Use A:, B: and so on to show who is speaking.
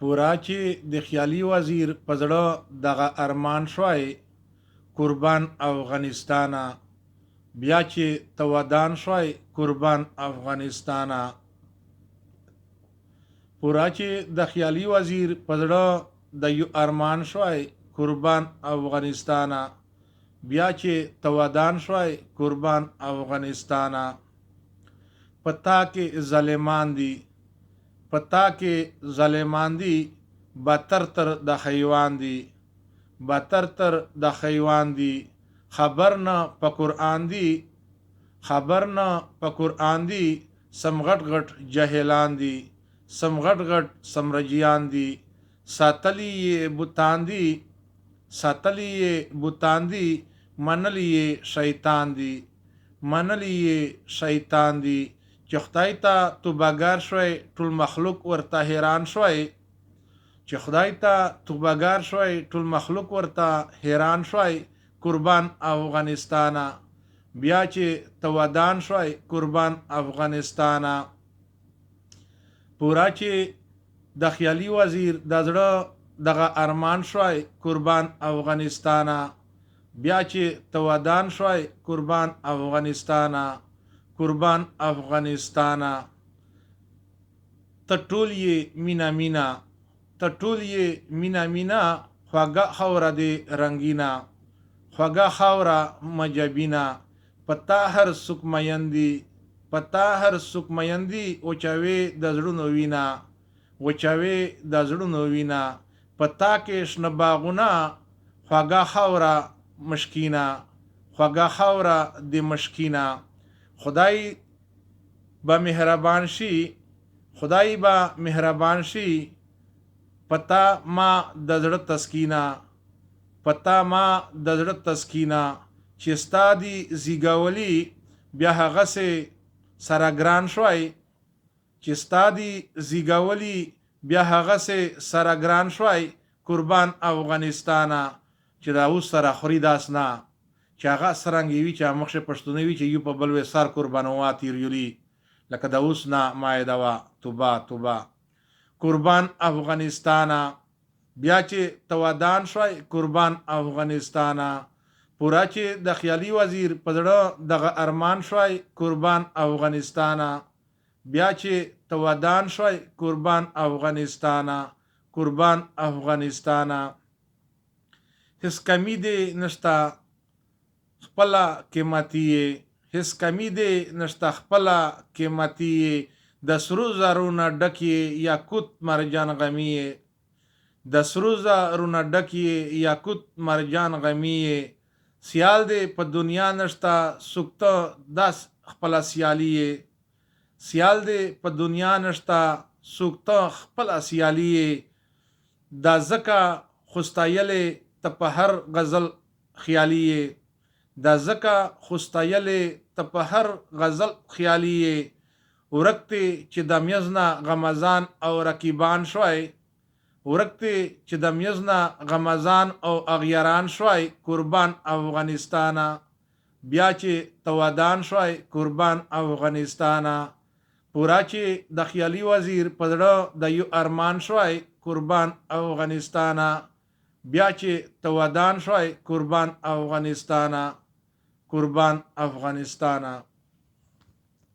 A: پورا چې د خیالي وزیر په زړه دغه ارمان شوی قربان افغانستانه، بیا چې ته ودان شوی قربان افغانستانه. پورا چې د خیالي وزیر په زړه د یو ارمان شوی قربان افغانستانه، بیا چې ته ودان شوی قربان افغانستانه. پتا کې ظالمان دي، پتا کې ظالمان دي، بدتر تر د حیوان دي، بدتر تر د حیوان دي. خبر نه په قرآن دي، خبر نه په قرآن دي، سم غټ غټ جاهلان دي، سم غټ غټ سمرجیان دي. ساتلی یې بوتان دي، ساتلی یې بوتان دي، منلی یې شیطان دي، منلی یې شیطان دي. چې خدای ته توبهګار شوی ټول مخلوق ورته حیران شوی، چې خدای ته توبهګار شوی ټول مخلوق ورته حیران شوی قربان افغانستانه، بیا چې ته ودان شوی قربان افغانستانه. پورا چې د خیالي وزیر د زړه دغه ارمان شوی قربان افغانستانه، بیا چې ته ودان شوی قربان افغانستانه، قربان افغانستانه. ته ټول یې مینا مینا، ته ټول یې مینا مینا، خوږه خاوره دې رنګینا، خوږه خاوره مجبینا. پتا هر څوک مین دي، پتا هر څوک مین دي، وچوي د زړونو وینا، وچوي د زړونو وینا. پتا کې شنه باغونه، خوږه خاوره مشکینا، خوږه خاوره د مشکینا. خدای به مهربان شي، خدای به مهربان شي، پتا ما د زړه تسکینا، پتا ما د زړه تسکینا. چې ستا دي زیږولي بیا هغسې سره ګران شوی، چې ستا دي زیږولي بیا هغسې سره ګران شوی قربان افغانستانه. چې دا اوس سره خوري داس نه، چې هغه سرنګې وي چې مخکې پښتونه وي چې یو په بل وې سر قربانوا تیریولي، لکه د اوس نه مایده وه. توبه توبه. قربان افغانستانه، بیا چې ته ودان شوی قربان افغانستانه. پورا چې د خیالي وزیر په زړه دغه ارمان شوی قربان افغانستانه، بیا چې ته ودان شوی قربان افغانستانه، قربان افغانستانه. هیڅ کمی دې نشته خپله قیمتي یې، هیڅ کمی دې نشته خپله قیمتي یې. د سرو زرو نه ډک یې یاقوت مرجان غمي یې، د سرو زرو نه ډک یې یاقوت مرجان غمي یې. سیال دې په دنیا نشته څوک ته داس خپله سیالي یې، سیال دې په دنیا نشته څوک ته خپله سیالي یې. دا ځکه خو ستایلې ته په هر غزل خیالي یې، دا ځکه خو ستایلې ته په هر غزل خیالي یې. ورک دی چې د میز نه غمزان او رقیبان شوی، ورک دی چې د میز نه غمزان او اغیاران شوی قربان افغانستانه، بیا چې ته ودان شوی قربان افغانستانه. پورا چې د خیالي وزیر په زړه د یو ارمان شوی قربان افغانستانه، بیا چې ته ودان شوی قربان افغانستانه، قربان افغانستانه.